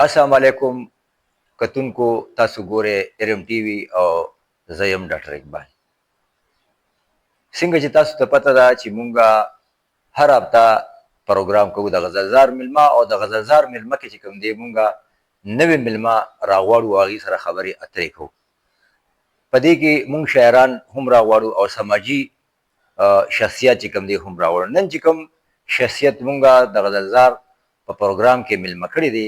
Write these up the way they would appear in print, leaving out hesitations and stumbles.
السلام علیکم کتونکو تاسو ګوره ارم ټي وي او زیم ډاکټر اقبال څنګه چې تاسو ته پته ده چې مونږه هر هفته پروګرام کوو د غزلزار ملما او د غزلزار ملما کې چې کوم دی مونږه نوې ملما راغواړو هغې سره خبرې اترې کوو په دې کې مونږ شاعران هم راغواړو او سماجي شخصیت چې کوم دی هم راوړو نن چې کوم شخصیت مونږه د غزلزار په پروګرام کې ملما کړی دی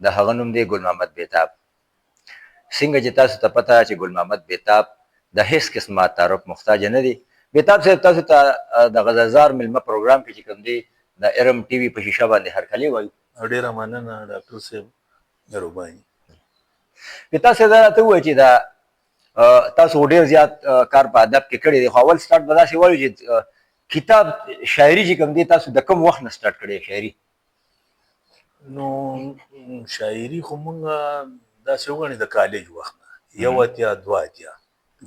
د هغه نوم دی ګل محمد بیتاب څنګه چې تاسو ته پته چې ګل محمد بیتاب د هیڅ قسمه تعارف محتاج نه دی بیتاب صاحب تاسو ته د غزلزار ملما پروګرام کې چې کوم دی د ارم ټي وي په شیشه باندې هرکلی وایو ډیره مننه ډاکټر صاحب مهرباني بیتاب صاحب راته ووایي چې دا تاسو ډېر زیات کار په ادب کې کړی دی خو اول سټارټ به داسې وایو چې کتاب شاعري چې کوم دی تاسو د کوم وخت نه سټارټ کړی شاعري نو شاعري خو مونږ داسې وګڼئ د کالج وخت نه یو اتیا دوه اتیا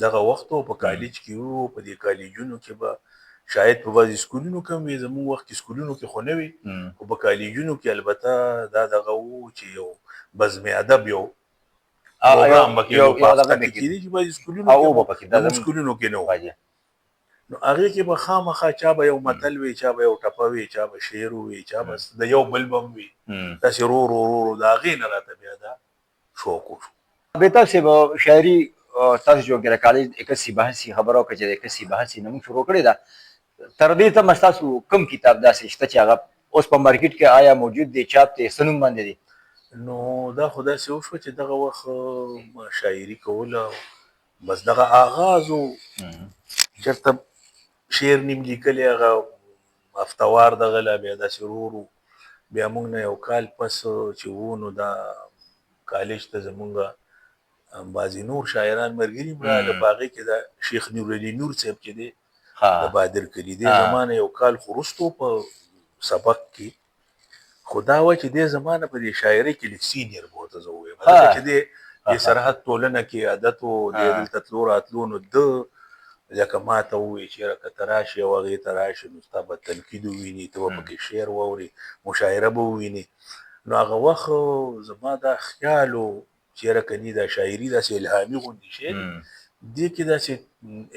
دغه وخت په کالج کې وو په دې کالجونو کې به شاید په بعضې سکولونو کې هم وي زموږ وخت کې سکولونو کې خو نه وي خو په کالجونو کې البته دا دغه وو چې یو بزم ادب یو پروګرام به کېدو په هفته کې کېدی چې بعضې سکولونو کې زموږ سکولونو کې نه وو نو هغې کې به خامخا چا به یو متل وي چا به یو ټپه وي چا به شعر وي چا به د یو بل به هم وي داسې رو رو رو د هغې نه راته بیا دا شوق وشو بیتاب صاحب شاعري تاسو جو کې د کالج 81 بحثي خبرو کې چې د 81 بحثي نه موږ شروع کړې ده تر دې ته تاسو کوم کتاب داسې شته چې هغه اوس په مارکیټ کې آیا موجود دی چاپ دی څه نوم باندې دی نو دا خو داسې وشوه چې دغه وخت شاعري کوله بس دغه آغاز و چېرته شعر نیم لیکلی هغه هفتوار دغه لا بیا داسې ورو بیا موږ نه یو کال پس چې وو نو دا کالج ته زمونږ بعضې نور شاعران ملګري هم راغله په هغې کې دا شیخ نورعلي نور صاحب چې دی د بادر کلي دی زما نه یو کال خو وروستو په سبق کې خو دا وه چې دی زما نه په دې شاعرۍ کې لږ سینیر به ورته زه ووایم ځکه چې دی د سرحد ټولنه کې عادت و دی دلته تلو راتلو نو ده لکه ما ته ووایي چې یاره که ته راشې او هغې ته راشې نو ستا به تنقید وویني ته به پکې شعر واورې مشاعره به ووینې نو هغه وخت زما دا خیال و چې یاره کني دا شاعري داسې الهامي غوندې شی دې کې داسې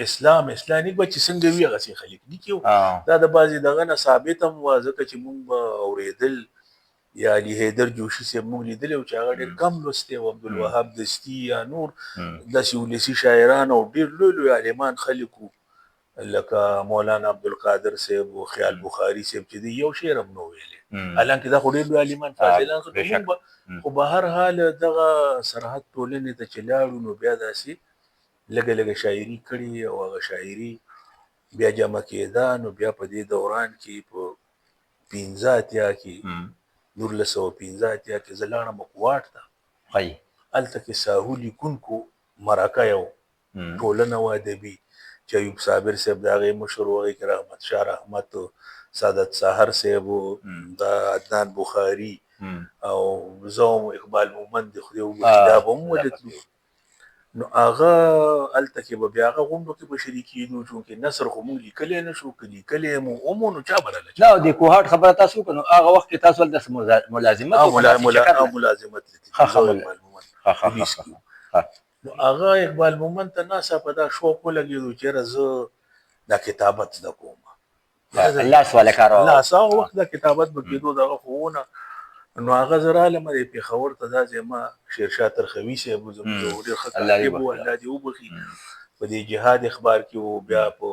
اسلام اسلامي به چې څنګه وي هغسې خلک لیکي دا د بعضې دغه نه ثابت هم وه ځکه چې مونږ به اورېدل یا علي حیدر جوشي صاحب مونږ لیدلی و چې هغه ډېر کم لوستی و عبدالوهاب دستي یا نور داسې ولسي شاعران او ډېر لوی لوی عالمان خلک وو لکه مولانا عبدالقادر صاحب و خیال بخاري صاحب چې دی یو شعر هم نه ویلی حالانکې دا خو ډېر لوی عالمان فاضلان خو به هر حال دغه سرحد ټولنې ته چې لاړو نو بیا داسې لږه لږه شاعري کړې او هغه شاعري بیا جمع کېده نو بیا په دې دوران کې په 15 اتیا کې 1915 اتیا کې زه لاړم کوواټ ته هلته کې ساهو لیکونکو مرکه یو ټولنه وه ادبي چې ایوب صابر صاحب د هغې مشر و هغې کې رحمت شاه رحمت سعادت سحر صاحب دا عدنان بخاري او زه هم اقبال مومند د خدای وبخښي دا به هم ولتلو نو هغه هلته کې به بیا هغه غونډو کې به شریکېدو چونکې نثر خو مونږ لیکلی نه شو که لیکلی مو ومو نو چا به راله نه د کوهاټ خبره تاسو وکړه نو هغه وخت کې تاسو هلته ملازمت ملازمت نو هغه اقبال مومند ته ناڅاپه دا شوق ولګېدو چې یاره زه دا کتابت زده کوم لاس والا کار لاس هغه وخت دا کتابت به کېدو دغه خو ونه نو هغه زه رالم د پېښور ته دا ځای ما شیرشاه ترخوي صاحب و زموږ ډېر ښه کاتب و الله دې وبخي په دې جهاد اخبار کې و بیا په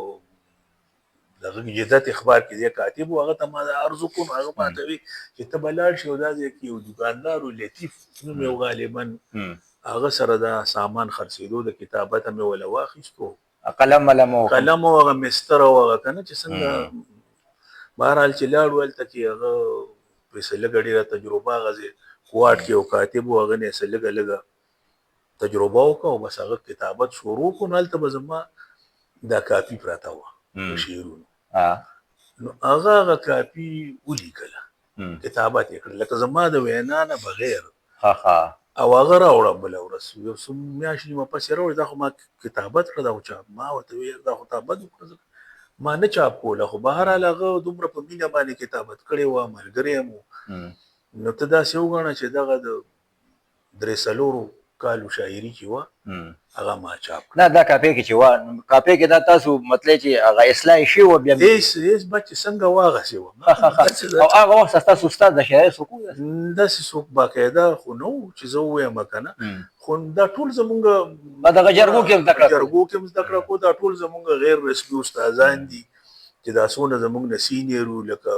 دغه جدت اخبار کې دی کاتب و هغه ته ما دا عرض وکړو هغه ما ته وي چې ته به لاړ شې او دا ځای کې یو دوکاندار و لطیف نوم یې غالبا هغه سره دا سامان خرڅېدو د کتابت هم یې وله واخیستو قلم او هغه مستر او هغه که نه چې څنګه بهرحال چې لاړو هلته کې هغه پسې لږه ډېره تجربه هغه ځای کوواټ کې یو کاتب و هغه نه یې څه لږه لږه تجربه وکړه او بس هغه کتابت شروع کړو نو هلته به زما دا کاپي پراته وه د شعرونو نو هغه کاپي ولیکله کتابت یې کړه لکه زما د وینا نه بغیر او هغه راوړه بله ورځ یو څه میاشتې نیمه پسې راوړې دا خو ما کتابت کړه دا خو چاپ ما ورته ویل دا خو تا بد وکړه ما نه چاپ کوله خو بهرحال هغه دومره په مینه باندې کتابت کړې وه ملګری هم و نو ته داسې وګڼه چې دغه د درې څلورو کالو شاعري چې وه هغه ما چاپ کړه. نه دا کاپی کې چې وه کاپی کې دا تاسو مطلب چې هغه اصلاح شوې وه بیا هېڅ بچې څنګه واغسې وه او هغه وخت ستاسو استاد د شاعرۍ څوک و؟ داسې څوک باقاعده خو نه و چې زه ووایم که نه، خو دا ټول زمونږ دغه جرګو کې هم زده کړه جرګو کې هم زده کړه کو. دا ټول زمونږ غیر رسمي استادان دي چې دا څونه زمونږ نه سینیر وو، لکه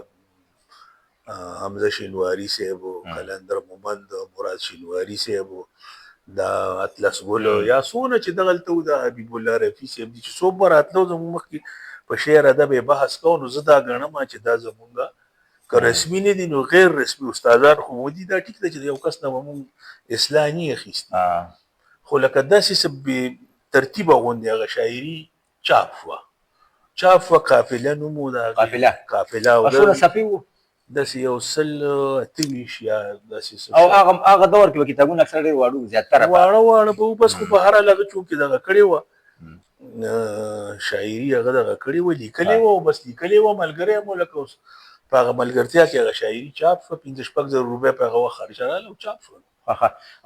حمزه شینواري صاحب و، قلندر مومند، مراد شینواري صاحب و، دا اطلس ګل یا څونه چې دغلته و، دا حبیب الله رفیع صاحب دي چې څوک به راتلو زمونږ مخکې په شعر ادب یې بحث کوو. نو زه دا ګڼم چې دا زمونږ که رسمي نه دي نو غیر رسمي استادان خو مو دي. دا ټیک ده چې د یو کس نه به مونږ اصلاح نه اخیستي، خو لکه داسې څه بې ترتیبه غوندې هغه شاعري چاپ شوه. قافله نوم و د هغې، قافله صفحې وو داسې یو 128 یا داسې څه. او هغه دور کې به کتابونه اکثر ډېر واړه وو، زیاتره واړه به وو. بس خو په هر حال هغه چونکې دغه کړې وه شاعري، هغه دغه کړې وه، لیکلې وه، او بس لیکلې وه. ملګری مو لکه اوس په هغه ملګرتیا کې هغه شاعري چاپ شوه. 5-6 زره روپۍ په هغه وخت خرچه راغله او چاپ شوه.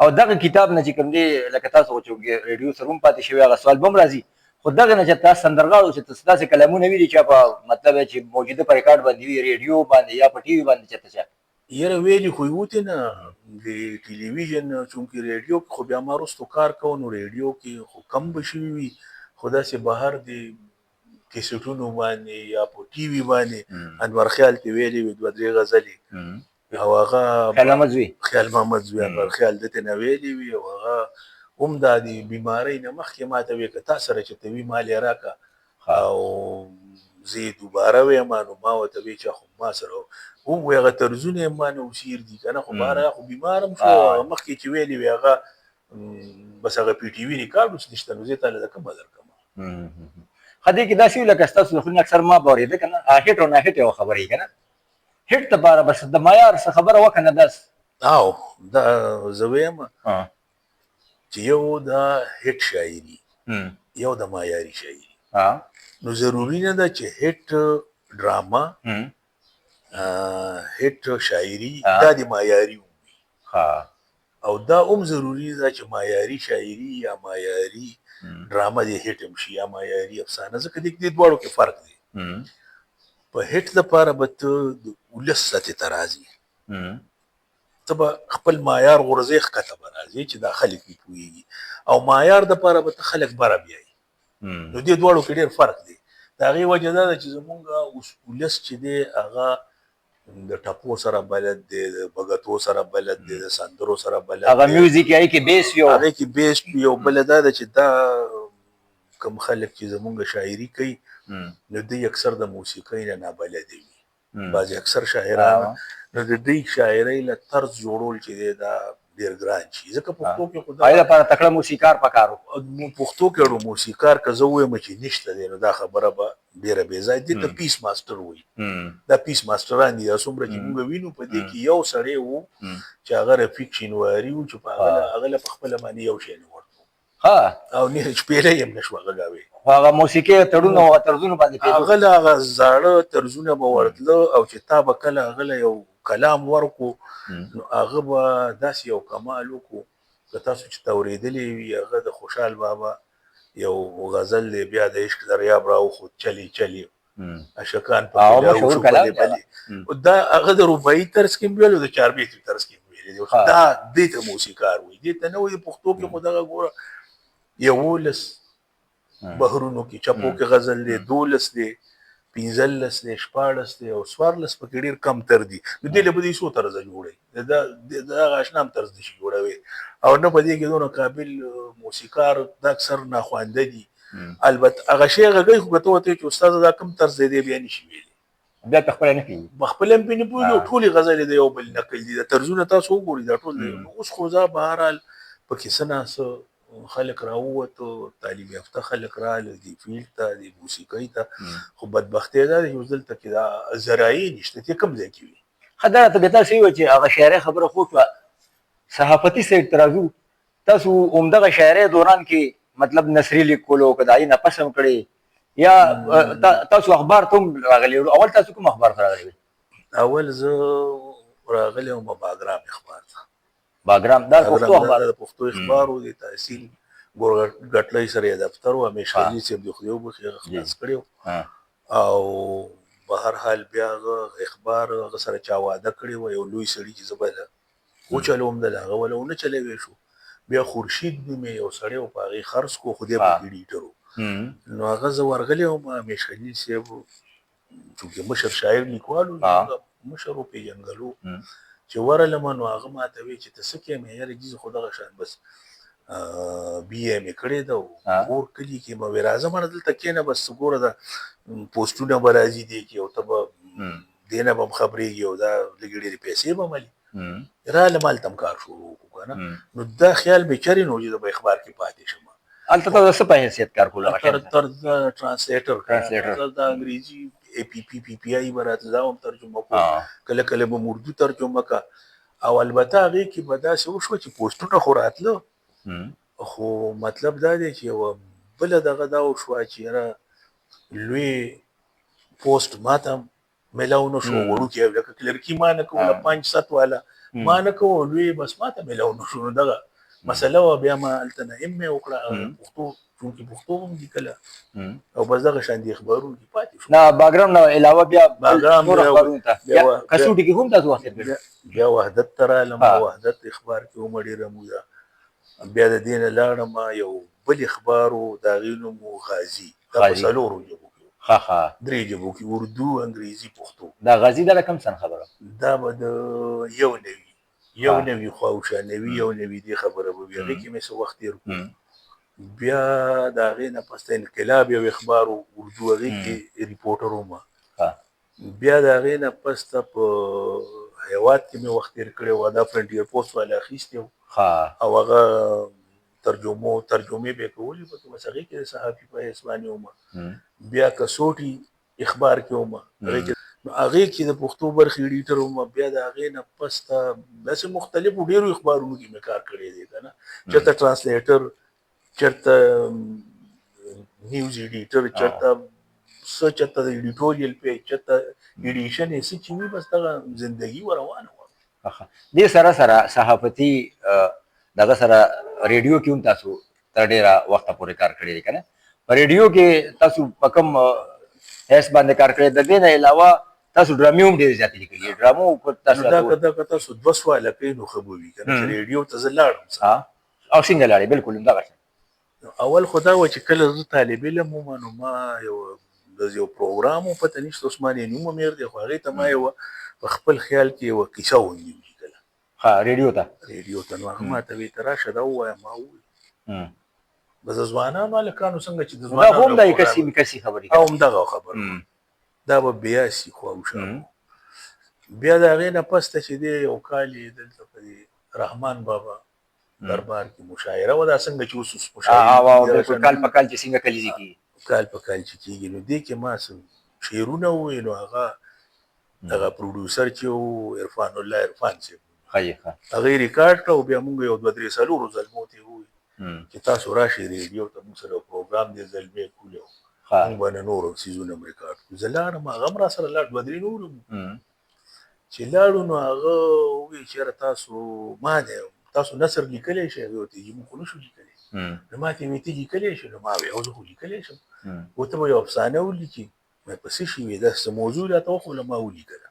او دغه کتاب نه چې کوم دی لکه تاسو چې ریډیو سره هم پاتې شوی هغه سوال به هم راځي، خو دغه نه چې تاسو سندرغاړو چې تاسو داسې کلامونه ویلي چې په مطلب چې موجوده په ریکارډ باندې وي، ریډیو باندې یا په ټي وي باندې چېرته چا یاره ویلي خو یې وتې نه د ټلویزیون، چونکې ریډیو کې خو بیا ما وروستو کار کوو نو ریډیو کې خو کم به شوي وي، خو داسې بهر د کیسټونو باندې یا په ټي وي باندې انور خیال ته ویلې وي 2-3 غزلې، او هغه خیال محمد زوی انور خیال دته نه ویلې وي، او هغه هم دا د بیمارۍ نه مخکې ما ته وی که تا سره چې ته وي مال یې راکړه، او زه یې دوباره ویم نو ما ورته وی چې خو ما سره ووایي هغه طرزونه یې ما نه اوسیر دي که نه، خو بهر خو بیمار هم شو. مخکې چې ویلې وي هغه بس هغه پی ټي وي ریکارډ اوس نشته، نو زه یې تاله د کومه درکړم. ښه دې کې داسې وي لکه ستاسو د خولې اکثر ما به اورېده که نه هټ او ناهټ یوه خبره یې که نه، هټ دپاره بس د معیار څه خبره وکړه نه داس او دا زه ویم چې یو د هټ شاعري یو د معیاري شاعري، نو ضروري نه ده چې هټ ډراما هټ شاعري دا د معیاري وي، او دا هم ضروري ده چې معیاري شاعري یا معیاري ډراما د هټ هم شي یا معیاري افسانه، ځکه دې دواړو کې فرق دی. په هټ دپاره به ته د ولس سطحې ته راځي، ته به خپل معیار غورځې ښکته به راځې چې دا خلک پرې پوهېږي، او معیار دپاره به ته خلک بره بیایي. نو دې دواړو کې ډېر فرق دی. د هغې وجه دا ده چې زمونږ ولس چې دی هغه د ټپو سره بلد دی، د بګتو سره بلد دی، د سندرو سره بلد دی، هغه میوزیک هغې کې بیس وي، هغې کې بیس وي. او بله دا ده چې دا کوم خلک چې زمونږ شاعري کوي نو دوی اکثر د موسیقۍ نه نابلده وي، بعضې اکثر شاعران نو د دوی شاعرۍ له طرز جوړول چې دی دا ډېر ګران شي، ځکه پښتو کې خو هغې لپاره تکړه موسیقار پکار و. پښتو کې اړو موسیقار که زه ووایم چې نشته دی نو دا خبره به ډېره بې ځایه دې ته پیس ماسټر وایي. دا پیس ماسټران دي، دا څومره چې موږ وینو په دې کې یو سړی و چې هغه رفیق شینواري و چې په هغه له په خپله باندې یو شی نه ورته او نه شپېلۍ هم نه شو هغه ګاوې، هغه موسیقي تړونه او طرزونه باندې هغه له هغه زاړه طرزونه به ورتله، او چې تا به کله هغه له یو کلام ورکو نو هغه به داسې یو کمال وکړو که تاسو چې ته اورېدلی وي. هغه د خوشحال بابا یو غزل دی، بیا د عشق دریاب راوخوت چلی چلی اشکان په شو بلې بلې، دا هغه د رباعي طرز کې ویل او د چاربیتې طرز کې ویل، دا دې ته موسیقار وایي، دې ته نه وایي. پښتو کې خو دغه ګوره 11 بحرونو کې چپو کې غزل دی، 12 دی، 15 دی، 14 دی، او 14 پکې ډېر کم تر دي. نو دې له به دې څو طرزه جوړوي، د هغه اشنا هم طرز نشي جوړوي، او نه په دې کې دونه قابل موسیقار دا اکثر ناخوانده دي. البته هغه شی غږی خو که ته ورته چې استاده دا کوم طرز دی بیا نشي ویلی، بیا په خپله نه پوهېږي، په خپله هم پرې نه پوهېږي، ټولې غزلې د یو بل نقل دي، د طرزونه تاسو وګورئ دا ټول دی. اوس خو زه بهرحال پکې څه ناڅه خلک راووتو، تعلیم یافته خلک راغله دې فیلډ ته، دې موسیقۍ ته، خو بدبختي دا ده چې اوس دلته کې دا ذرایع نشته، ته کوم ځای کې وي. ښه دا راته بیا تاسو وویل چې هغه شاعرۍ خبره خو شوه، صحافتي سایډ ته راځو. تاسو همدغه شاعرۍ دوران کې مطلب نثري لیکلو که د هغې نه پس هم کړی یا تاسو اخبار ته هم راغلي؟ اول تاسو کوم اخبار ته راغلي وي؟ اول زه راغلی وم باګرام اخبار ته، باګرام دا پښتو اخبار د پښتو اخبار او د تحصیل ګټلای سره دفتر او همیش خلیل صاحب د خو بخیر خلاص کړو او په هر حال بیا اخبار سره چا واده کړی و یو لوی سړي چې زبله او چلوم د هغه ولونه چلوي شو بیا خورشید مې یو سړی او په هغه خرڅ کو خو دې په ایډیټرو نو هغه زه ورغلی او همیش خلیل صاحب چې مشر شاعر لیکوالو مشر او پیژنګلو چې ورلم نو هغه ماته وی چې تاسو کې مې یاره جز خدای شان بس بي ام کړی دا اور کلی کې مې راځم نه دلته کې نه بس ګوره دا پوسټونه برازي دي کې او ته دینه به خبرېږي او دا لګړي پیسې به ملي را لمال تم کار شروع وکنه نو دا خیال به چری نو چې د اخبار کې پاتې شم البته تاسو په حیثیت کار کوله تر ترانسلیټر دا انګریزي ای پی پی پی پی آی برات زاوم ترجمه کو کله کله به اردو ترجمه کا او البته هغه کې بدا شو چې پوسټونه خوراتلو خو مطلب دا دی چې بل دغه دا شو چې را لوی پوسټ ماتم ملاونو شو ورو کې لکه کلرکی ما نه کوله 5-7 والا ما نه کوله لوی بس ماته ملاونو شو دغه مسله بیا ما التنه وکړه پښتو چونکی پښتو هم دي کله او بس دغه شان دي خبرونه دي پاتې شو نه باګرام نه علاوه بیا خبرونه ته کسوټي کې هم تاسو وخت کړی بیا وحدت تر علم وحدت اخبار کې عمر رموزه بیا د دین لاړم یو بل اخبارو دا غینو مو غازی دا سلورو جبو ها درې جبو کې اردو انګریزي پښتو دا غازی دا کوم سن خبره دا به یو نوی خواوشه نوی یو نوی دی خبره به بیا کې مې سو وخت تیر بیا دا غینه پس انقلاب یو اخبار اردو هغه کې ریپورټر ومه بیا دا غینه پس په هیواد کې مې وخت تیر کړی و دا فرنټیر پوسټ والا اخیستی او هغه ترجمه به کولی په مسغې کې صحافي په اسباني ومه بیا کسوټي اخبار کې ومه هغه کې د پښتو برخې ایډیټر ومه بیا دا غینه پس داسې مختلفو ډیرو اخبارونو کې مې کار کړی دی کنه چېرته ترانسلیټر چرته نیوز ایډیټر چرته ایډیټوریل پیج چرته ایډیشن یې څه چې وي بس دغه زندگی روانه وه دې سره صحافتي دغه سره ریډیو کې هم تاسو تر ډېره وخته پورې کار کړی دی که نه په ریډیو کې تاسو په کوم حیث باندې کار کړی د دې نه علاوه تاسو ډرامې هم ډېرې زیاتې لیکلي ډرامو دا که تاسو 2 سواله کوئ نو ښه به وي که نه ریډیو ته زه لاړم او څنګه لاړې بالکل همدغه اول خو دا و چې کله زه طالب علم وم نو ما یو پروګرام و پته نشته عثمان یې نوم مې دی خو هغې ته ما یوه په خپل خیال کې یوه کیسه ولیکله ریډیو ته نو هغه ما ته وی ته راشه دا ووایه ما وویل بس ځوانانو هلکانو څنګه چې د ځوانانو هم دا کسي خبرې او همدغه خبره دا به بیاسي خواوشه بیا د هغې نه پس ته چې دی یو کال یې دلته په رحمان بابا دربار کې مشاعره و دا څنګه چې اوس مشاعره کال په کال چې څنګه کلیزي کېږي کال په کال چې کېږي نو دې کې ما شعرونه وویل نو هغه دغه پروډیوسر چې و عرفان الله عرفان صاحب هغه یې ریکارډ کړه او بیا مونږ یو 2-3 څلورو زلمو ته وویل چې تاسو راشئ ریډیو ته مونږ سره پروګرام دی زلمې کولی مونږ به نه نور څیزونه هم ریکارډ کړو زه لاړم هغه هم را سره لاړ 2-3 نور چې لاړو نو هغه وویل چې یاره تاسو ما دی تاسو نثر لیکلی شئ هغې ورته ویل موږ خو نشو لیکلی نو ما ته یې ویل ته لیکلی شئ نو ما ویل زه خو لیکلی شم ورته به یو افسانه ولیکي مې په څه شي وي داسې موضوع راته وښوله ما ولیکله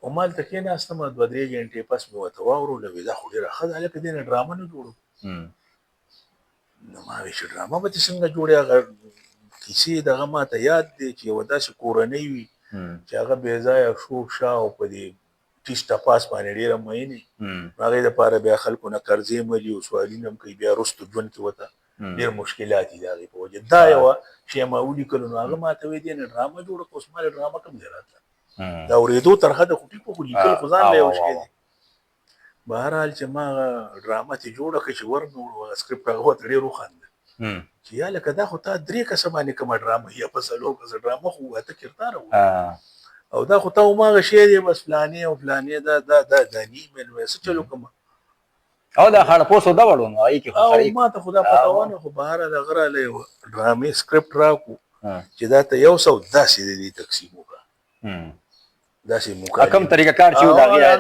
او ما هلته کېناستم 2-3 ګنټې پس مې ورته واوروله ویل دا خو ډېره ښه ده هلکه دې نه ډرامه نه جوړو نو ما ویل چې ډرامه به دې څنګه جوړې هغه کیسې دغه ما ته یاد دی چې یوه داسې کورنۍ وي چې هغه بې ځایه شور شا او په دې ټیس ټپاس باندې ډېره مینې نو هغې دپاره بیا خلکو نه قرضې ملي او سوالونه هم کوي بیا وروستو ژوند کې ورته ډېر مشکلات دي د هغې په وجه دا یوه شی ما ولیکلو نو هغه ما ته وایي دې نه ډرامه جوړه کړه اوس ما ډرامه کوم ځای راتله د اورېدو ترخه د خو ټیک خو لیکل خو ځان له یو شی دی بهرحال چې ما هغه ډرامه چې جوړه کړه چې ورنوړو سکرپټ هغه ورته ډېر وخندل چې یا لکه دا خو تا 3 کسه باندې کومه ډرامه یا په 4 کسه ډرامه خو اته کرداره و او دا خو تا هماغه شی دی بس فلانې او فلانې دا نیمه نو څه چلو کوم او دا خاله پوسو دا وړو نو ای کې خو او ما ته خدا پته ونه خو بهر د غره له ډرامې سکرپټ راکو چې دا ته 100 داسې دی تقسیم وکړه داسې موکا کوم طریقه کار چې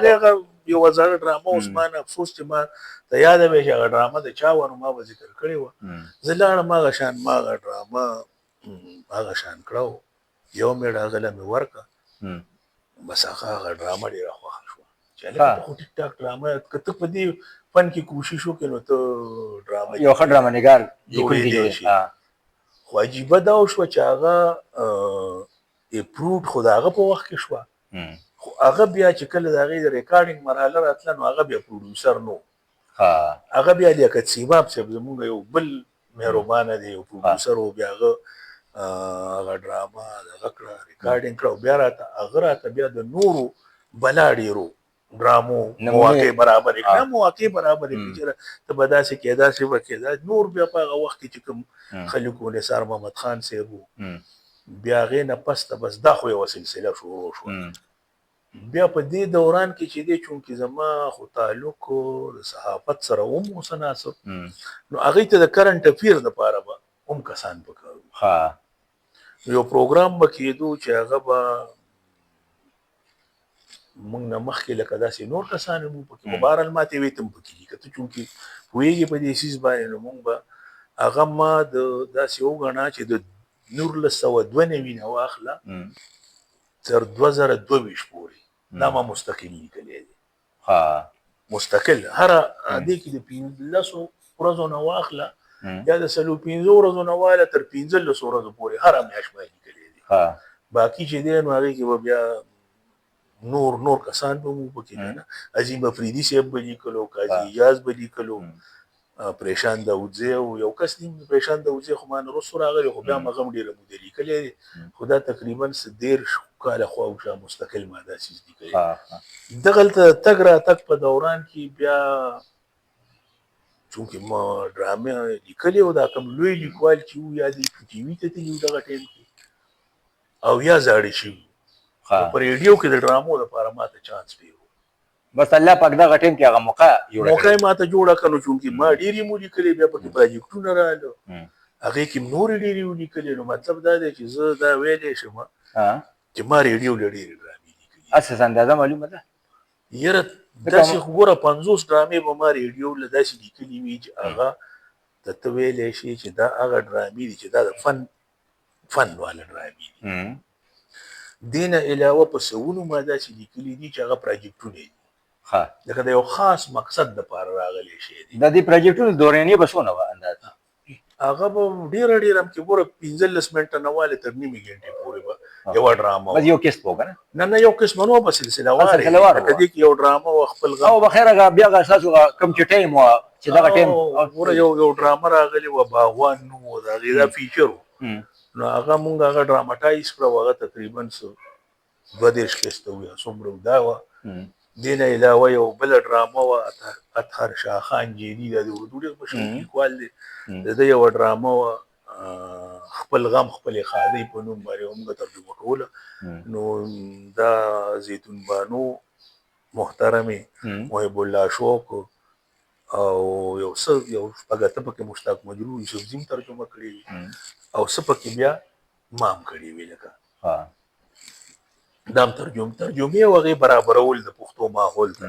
دا یو زړه ډرامه عثمان افسوس چې ما ته یاد وي چې هغه ډرامه د چا ونه ما به ذکر کړی و زه لاړم هغه شان ما هغه ډرامه هغه شان کړو یو مې راغله مې ورکه بس هغه ډرامه ډېره خوښه شوه چې هلکه ته خو ټیک ټاک ډرامه که ته په دې فن کې کوشش وکړې نو ته ډرامه یو ښه ډرامه نګار جوړېدی شي خو عجیبه دا وشوه چې هغه اپروډ خو د هغه په وخت کې شوه خو هغه بیا چې کله د هغې د ریکارډینګ مرحله راتله نو هغه بیا پروډیوسر نو هغه بیا لیاقت سیماب صاحب زمونږ یو بل مهربانه دی یو پروډیوسر و بیا هغه هغه ډرامه دغه کړه ریکارډینګ کړه او بیا هغه راته بیا د نورو بلا ډېرو ډرامو مواقع برابرې کړه مواقع برابرې کړي چې ته به داسې کېې داسې به کېې نور بیا په هغه وخت کې چې کوم خلک و نثار محمد خان صاحب و بیا هغې نه پس ته بس دا خو یوه سلسله شروع شوه بیا په دې دوران کې چې دی چونکې زما خو تعلق د صحافت سره هم متناسب نو هغوی ته د کرنټ افیر دپاره به هم کسان پکار وو یو پروګرام به کېدو چې هغه به موږ نه مخکې لکه داسې نور کسان هم پکې خو بهرحال ما ته یې ویې ته هم پکې دي که ته چونکې پوهېږې په دې څیز باندې نو موږ به هغه ما د داسې وګڼه چې د 1992 نه واخله تر 2022 پورې دا ما مستقل لیکلی دی مستقل هره دې کې د 15 ورځو نه واخله یا د 15 ورځو نه واله تر 15 ورځو پورې هره میاشت ما لیکلی دی باقي چې دی نو هغې کې به بیا نور کسان به مو پکې نه عظیم افریدي صاحب به لیکلو قاضي ایاز به لیکلو پریشان داودزی او یو کس دی پریشان داودزی خو ما نه وروسته راغلی خو بیا هم هغه هم ډېره موده لیکلی دی خو دا تقریبا 13 کاله خواوشا مستقل ما دا څیز لیکلی دغلته تګ راتګ په دوران کې بیا چونکې ما ډرامې لیکلې او دا کوم لوی لیکوال چې وو یا دی په ټي وي ته تللي وو دغه ټایم کې او یا زاړه شوي په ریډیو کې د ډرامو لپاره ما ته چانس پرېږدو بس الله پاک دغه ټیم کې هغه موقع یې ما ته جوړه کړه نو چونکې ما ډېرې مو لیکلې بیا پکې پراجیکټونه راغله هغې کې نورې ډېرې ولیکلې نو مطلب دا دی چې زه دا ویلی شم چې ما ریډیو له ډېرې ډرامې لیکلې اساس اندازه معلومه ده یاره داسې خو ګوره 50 ډرامې به ما ریډیو له داسې لیکلي وي چې هغه ته ویلی شي چې دا هغه ډرامې دي چې دا د فن والا ډرامې دي دې نه علاوه په سوونو ما داسې لیکلي دي چې هغه پراجیکټونه دي لکه د یو خاص مقصد دپاره راغلی شی دی د دې پراجیکټونو دورانیې به څونه وه اندازه هغه به ډېره هم کې ګوره 15 منټه نه واله تر نیمې ګنټې پورې به یوه ډرامه بس یو قسط به که نه یو قسمه نه به سلسله وارې لکه دې کې یو ډرامه وه خپل غم او بخیر هغه بیا هغه ستاسو کوم چې ټایم وه چې دغه ټایم ګوره یو ډرامه راغلې وه باغوان نوم و د هغې دا فیچر و نو هغه مونږ هغه ډراماټایز کړه او هغه تقریبا 32 قسطه وو یا څومره دا وه دې نه علاوه یو بله ډرامه وه اطهر شاه خان جیلي دا د اردو ډېر مشهور لیکوال دی د ده یوه ډرامه وه خپل غم خپلې خادۍ په نوم باندې موږ ترجمه کوله نو دا زیتون بانو محترمې محب الله شوق او یو شپږ اته پکې مشتاق مجروح یوسفزي هم ترجمه کړې وي او څه پکې بیا ما هم کړې وي لکه دا هم ترجمې او هغې برابرول د پښتو ماحول ته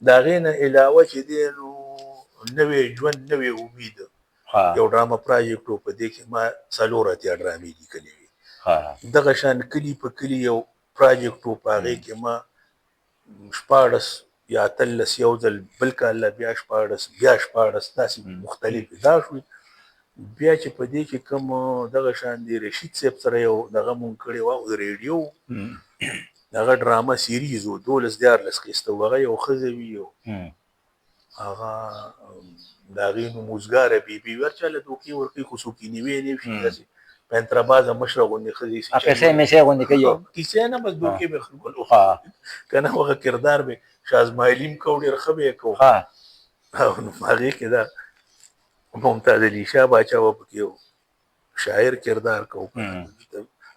د هغې نه علاوه چې دی نو نوی ژوند نوی امید یو ډرامه پراجیکټ و په دې کې ما 4 ډرامې لیکلې وي دغه شان کلي په کلي یو پراجیکټ و په هغې کې ما 14 یا 13 یو ځل بل کال بیا 14 بیا 14 داسې مختلفې دا شوې بیا چې په دې کې کوم دغه شان دی رشید صاحب سره یو دغه مونږ کړې وه د ریډیو هغه ډرامه سیریز و 12 قسطه و هغه یو ښځه وي او هغه د هغې نوم اوزګاره بیبي وي هر چا له دوکې ورکوي خو څوک یې نیوی نه شي داسې پینترابازه مشره غوندې ښځې پیسې میسې غوندې کوي کیسې نه بس دوکې به خلکو که نه هغه کردار به شازمایلي هم کو ډېر ښه به یې کو نو هغې کې دا ممتاز علي شاه باچا به پکې یو شاعر کردار کو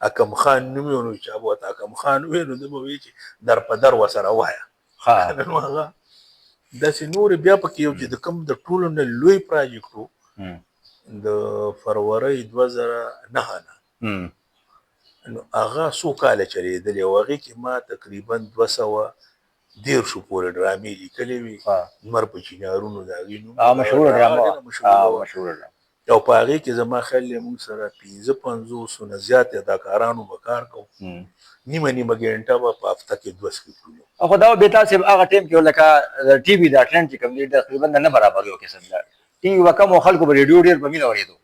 اکم خان نوم یې نو چا به ورته اکم خان وویل نو ده به وایي چې در په در ورسره وایه نو هغه داسې نورې بیا پکې یو چې د کوم د ټولو نه لوی پراجیکټ و د فروری 2009 نه نو هغه څو کاله چلېدلی او هغې کې ما تقریبا 200 دیرشو پورې ډرامې لیکلې وي لمر په چینارونو د هغې نوم مشهوره ډرامه مشهوره مشهوره ډرامه او په هغې کې زما خیال دی موږ سره 550 نه زیات اداکارانو به کار کوو نیمه ګنټه به په هفته کې 2 سکرپټونه خو دا به تاسو هغه ټیم کې لکه ټي وي دا ټرند چې کوم دی تقریبا نه برابر یو قسم دا ټي وي وکم خلکو په ریډیو ډیر په مینه اورېدو